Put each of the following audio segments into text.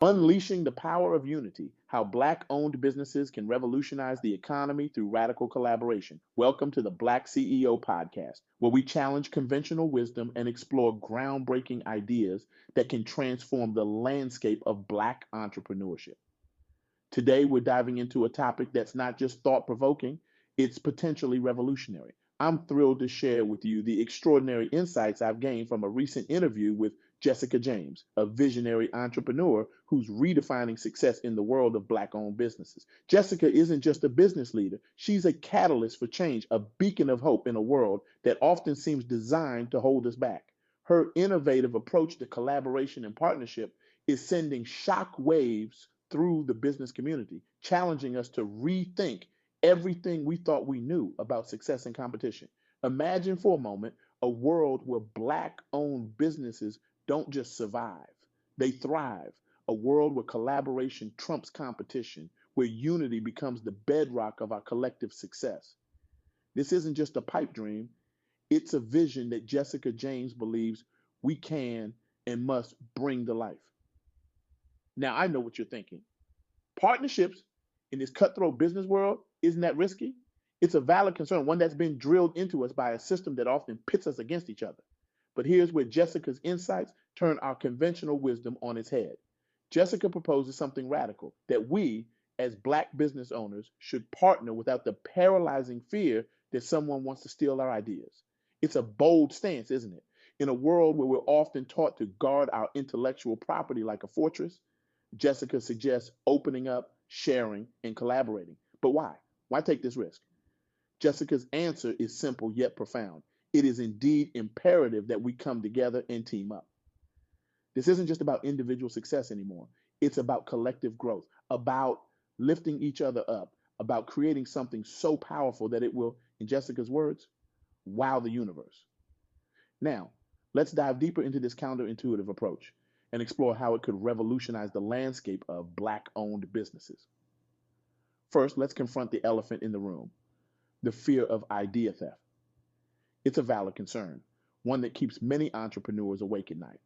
Unleashing the Power of Unity, How Black-Owned Businesses Can Revolutionize the Economy Through Radical Collaboration. Welcome to the Black CEO Podcast, where we challenge conventional wisdom and explore groundbreaking ideas that can transform the landscape of Black entrepreneurship. Today, we're diving into a topic that's not just thought-provoking, it's potentially revolutionary. I'm thrilled to share with you the extraordinary insights I've gained from a recent interview with Jessica James, a visionary entrepreneur who's redefining success in the world of Black-owned businesses. Jessica isn't just a business leader, she's a catalyst for change, a beacon of hope in a world that often seems designed to hold us back. Her innovative approach to collaboration and partnership is sending shock waves through the business community, challenging us to rethink everything we thought we knew about success and competition. Imagine for a moment a world where Black-owned businesses don't just survive, they thrive. A world where collaboration trumps competition, where unity becomes the bedrock of our collective success. This isn't just a pipe dream, it's a vision that Jessica James believes we can and must bring to life. Now, I know what you're thinking. Partnerships in this cutthroat business world, isn't that risky? It's a valid concern, one that's been drilled into us by a system that often pits us against each other. But here's where Jessica's insights turn our conventional wisdom on its head. Jessica proposes something radical, that we, as Black business owners, should partner without the paralyzing fear that someone wants to steal our ideas. It's a bold stance, isn't it? In a world where we're often taught to guard our intellectual property like a fortress, Jessica suggests opening up, sharing, and collaborating. But why? Why take this risk? Jessica's answer is simple yet profound. It is indeed imperative that we come together and team up. This isn't just about individual success anymore. It's about collective growth, about lifting each other up, about creating something so powerful that it will, in Jessica's words, wow the universe. Now, let's dive deeper into this counterintuitive approach and explore how it could revolutionize the landscape of Black-owned businesses. First, let's confront the elephant in the room, the fear of idea theft. It's a valid concern, one that keeps many entrepreneurs awake at night.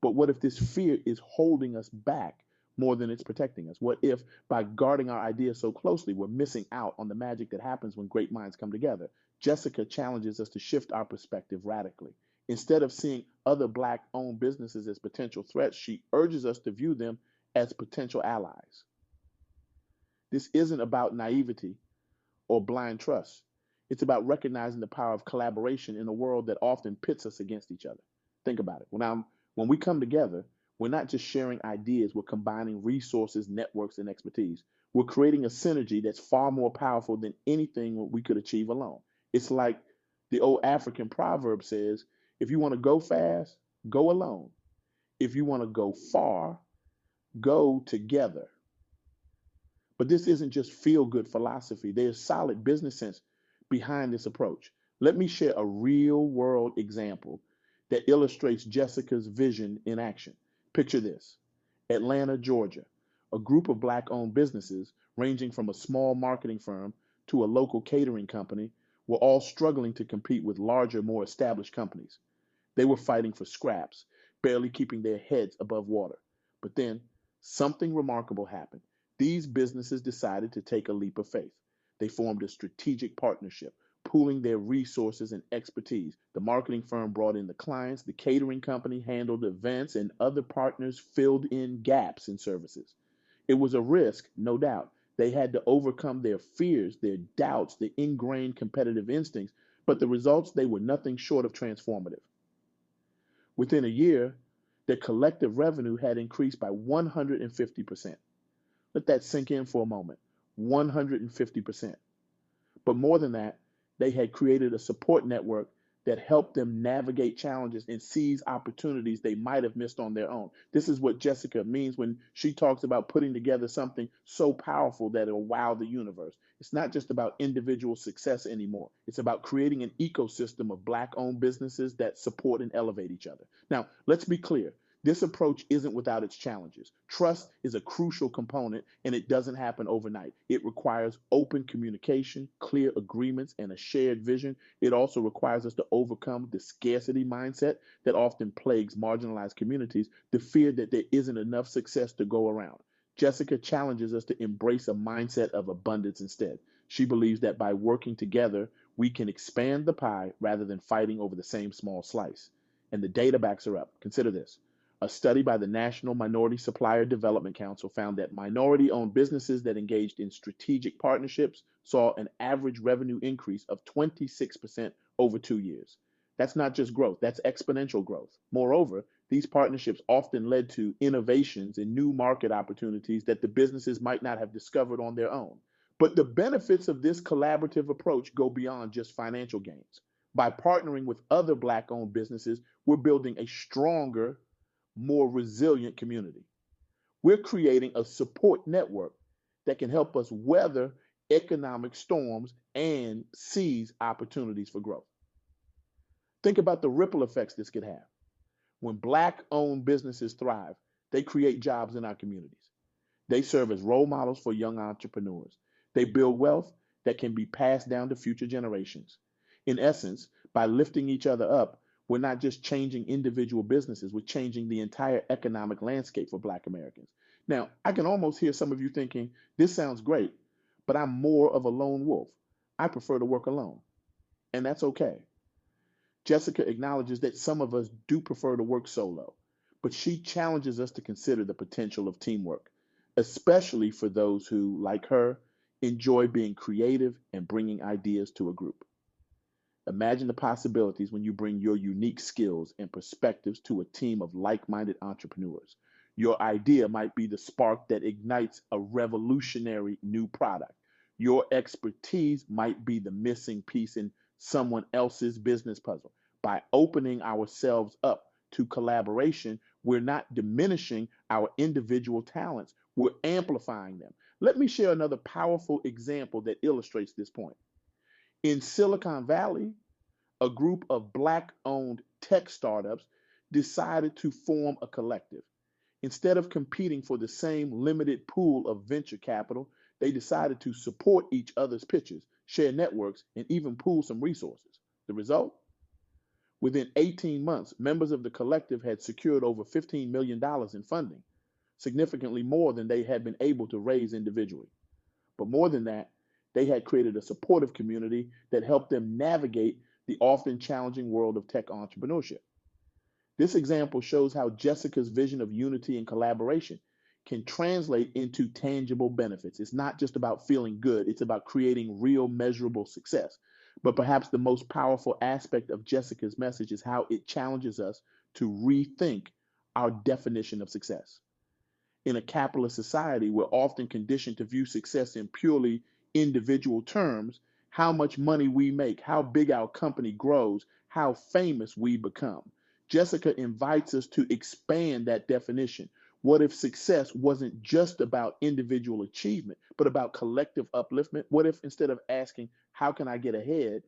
But what if this fear is holding us back more than it's protecting us? What if, by guarding our ideas so closely, we're missing out on the magic that happens when great minds come together? Jessica challenges us to shift our perspective radically. Instead of seeing other Black-owned businesses as potential threats, she urges us to view them as potential allies. This isn't about naivety or blind trust. It's about recognizing the power of collaboration in a world that often pits us against each other. Think about it. When we come together, we're not just sharing ideas, we're combining resources, networks, and expertise. We're creating a synergy that's far more powerful than anything we could achieve alone. It's like the old African proverb says, if you want to go fast, go alone. If you want to go far, go together. But this isn't just feel-good philosophy. There's solid business sense behind this approach. Let me share a real-world example that illustrates Jessica's vision in action. Picture this. Atlanta, Georgia. A group of Black-owned businesses, ranging from a small marketing firm to a local catering company, were all struggling to compete with larger, more established companies. They were fighting for scraps, barely keeping their heads above water. But then, something remarkable happened. These businesses decided to take a leap of faith. They formed a strategic partnership, pooling their resources and expertise. The marketing firm brought in the clients, the catering company handled events, and other partners filled in gaps in services. It was a risk, no doubt. They had to overcome their fears, their doubts, their ingrained competitive instincts, but the results, they were nothing short of transformative. Within a year, their collective revenue had increased by 150%. Let that sink in for a moment. 150%. But more than that, they had created a support network that helped them navigate challenges and seize opportunities they might have missed on their own. This is what Jessica means when she talks about putting together something so powerful that it'll wow the universe. It's not just about individual success anymore. It's about creating an ecosystem of Black-owned businesses that support and elevate each other. Now, let's be clear. This approach isn't without its challenges. Trust is a crucial component, and it doesn't happen overnight. It requires open communication, clear agreements, and a shared vision. It also requires us to overcome the scarcity mindset that often plagues marginalized communities, the fear that there isn't enough success to go around. Jessica challenges us to embrace a mindset of abundance instead. She believes that by working together, we can expand the pie rather than fighting over the same small slice. And the data backs her up. Consider this. A study by the National Minority Supplier Development Council found that minority-owned businesses that engaged in strategic partnerships saw an average revenue increase of 26% over 2 years. That's not just growth, that's exponential growth. Moreover, these partnerships often led to innovations and new market opportunities that the businesses might not have discovered on their own. But the benefits of this collaborative approach go beyond just financial gains. By partnering with other Black-owned businesses, we're building a stronger, more resilient community. We're creating a support network that can help us weather economic storms and seize opportunities for growth. Think about the ripple effects this could have. When Black-owned businesses thrive, they create jobs in our communities. They serve as role models for young entrepreneurs. They build wealth that can be passed down to future generations. In essence, by lifting each other up, we're not just changing individual businesses, we're changing the entire economic landscape for Black Americans. Now, I can almost hear some of you thinking, this sounds great, but I'm more of a lone wolf. I prefer to work alone. And that's okay. Jessica acknowledges that some of us do prefer to work solo, but she challenges us to consider the potential of teamwork, especially for those who, like her, enjoy being creative and bringing ideas to a group. Imagine the possibilities when you bring your unique skills and perspectives to a team of like-minded entrepreneurs. Your idea might be the spark that ignites a revolutionary new product. Your expertise might be the missing piece in someone else's business puzzle. By opening ourselves up to collaboration, we're not diminishing our individual talents, we're amplifying them. Let me share another powerful example that illustrates this point. In Silicon Valley, a group of Black-owned tech startups decided to form a collective. Instead of competing for the same limited pool of venture capital, they decided to support each other's pitches, share networks, and even pool some resources. The result? Within 18 months, members of the collective had secured over $15 million in funding, significantly more than they had been able to raise individually. But more than that, they had created a supportive community that helped them navigate the often challenging world of tech entrepreneurship. This example shows how Jessica's vision of unity and collaboration can translate into tangible benefits. It's not just about feeling good, it's about creating real measurable success. But perhaps the most powerful aspect of Jessica's message is how it challenges us to rethink our definition of success. In a capitalist society, we're often conditioned to view success in purely individual terms: how much money we make, how big our company grows, how famous we become. Jessica invites us to expand that definition. What if success wasn't just about individual achievement, but about collective upliftment? What if instead of asking, how can I get ahead,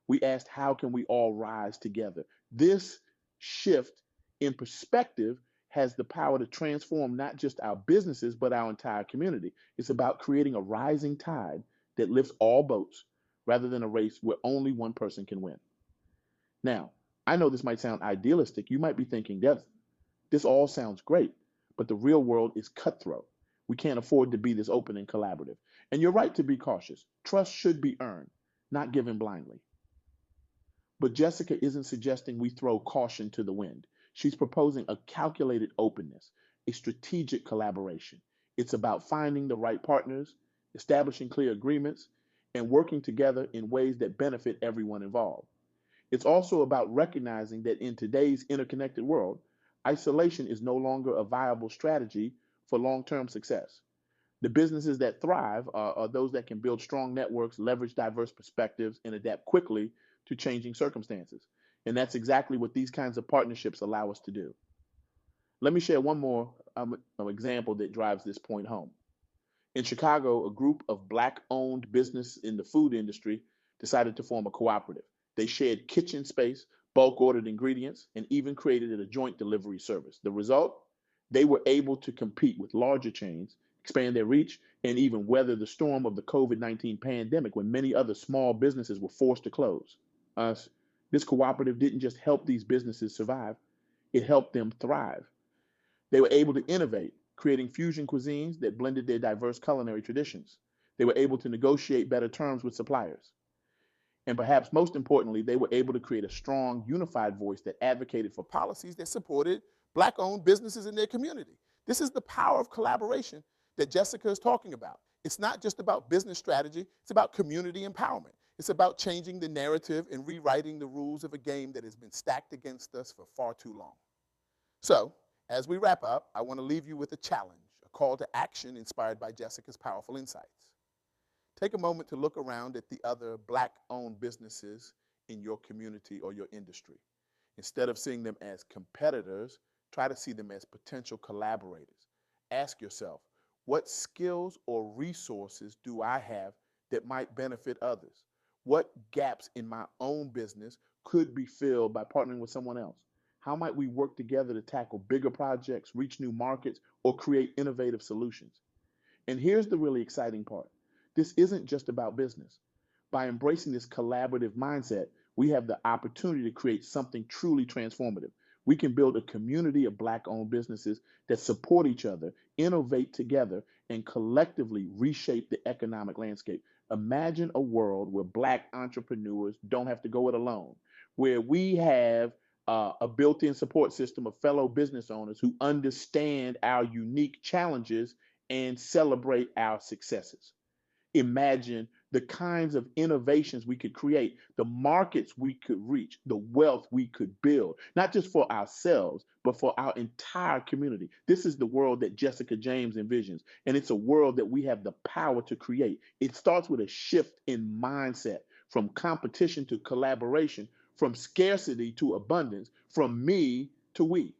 we asked, how can we all rise together? This shift in perspective has the power to transform not just our businesses, but our entire community. It's about creating a rising tide that lifts all boats rather than a race where only one person can win. Now, I know this might sound idealistic. You might be thinking, this all sounds great, but the real world is cutthroat. We can't afford to be this open and collaborative. And you're right to be cautious. Trust should be earned, not given blindly. But Jessica isn't suggesting we throw caution to the wind. She's proposing a calculated openness, a strategic collaboration. It's about finding the right partners, establishing clear agreements, and working together in ways that benefit everyone involved. It's also about recognizing that in today's interconnected world, isolation is no longer a viable strategy for long-term success. The businesses that thrive are those that can build strong networks, leverage diverse perspectives, and adapt quickly to changing circumstances. And that's exactly what these kinds of partnerships allow us to do. Let me share one more example that drives this point home. In Chicago, a group of Black-owned business in the food industry decided to form a cooperative. They shared kitchen space, bulk ordered ingredients, and even created a joint delivery service. The result? They were able to compete with larger chains, expand their reach, and even weather the storm of the COVID-19 pandemic when many other small businesses were forced to close. This cooperative didn't just help these businesses survive, it helped them thrive. They were able to innovate, creating fusion cuisines that blended their diverse culinary traditions. They were able to negotiate better terms with suppliers. And perhaps most importantly, they were able to create a strong, unified voice that advocated for policies that supported Black-owned businesses in their community. This is the power of collaboration that Jessica is talking about. It's not just about business strategy, it's about community empowerment. It's about changing the narrative and rewriting the rules of a game that has been stacked against us for far too long. So, as we wrap up, I want to leave you with a challenge, a call to action inspired by Jessica's powerful insights. Take a moment to look around at the other Black-owned businesses in your community or your industry. Instead of seeing them as competitors, try to see them as potential collaborators. Ask yourself, what skills or resources do I have that might benefit others? What gaps in my own business could be filled by partnering with someone else? How might we work together to tackle bigger projects, reach new markets, or create innovative solutions? And here's the really exciting part. This isn't just about business. By embracing this collaborative mindset, we have the opportunity to create something truly transformative. We can build a community of Black-owned businesses that support each other, innovate together, and collectively reshape the economic landscape. Imagine a world where Black entrepreneurs don't have to go it alone, where we have a built-in support system of fellow business owners who understand our unique challenges and celebrate our successes. Imagine the kinds of innovations we could create, the markets we could reach, the wealth we could build, not just for ourselves, but for our entire community. This is the world that Jessica James envisions, and it's a world that we have the power to create. It starts with a shift in mindset from competition to collaboration, from scarcity to abundance, from me to we.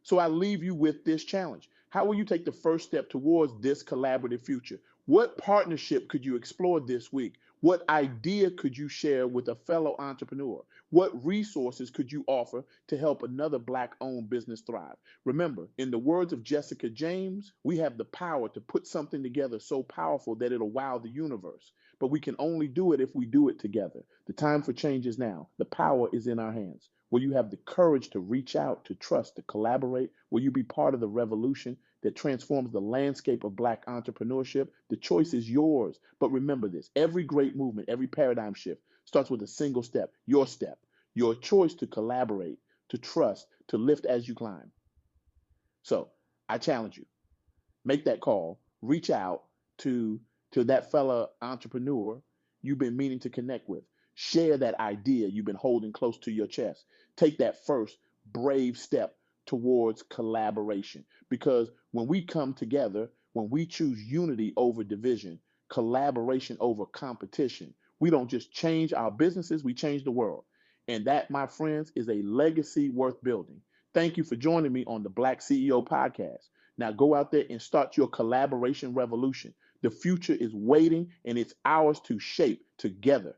So I leave you with this challenge. How will you take the first step towards this collaborative future? What partnership could you explore this week? What idea could you share with a fellow entrepreneur? What resources could you offer to help another Black-owned business thrive? Remember, in the words of Jessica James, we have the power to put something together so powerful that it'll wow the universe. But we can only do it if we do it together. The time for change is now. The power is in our hands. Will you have the courage to reach out, to trust, to collaborate? Will you be part of the revolution that transforms the landscape of Black entrepreneurship? The choice is yours. But remember this, every great movement, every paradigm shift starts with a single step, your choice to collaborate, to trust, to lift as you climb. So I challenge you, make that call, reach out to that fellow entrepreneur you've been meaning to connect with. Share that idea you've been holding close to your chest. Take that first brave step towards collaboration. Because when we come together, when we choose unity over division, collaboration over competition, we don't just change our businesses, we change the world. And that, my friends, is a legacy worth building. Thank you for joining me on the Black CEO Podcast. Now go out there and start your collaboration revolution. The future is waiting, and it's ours to shape together.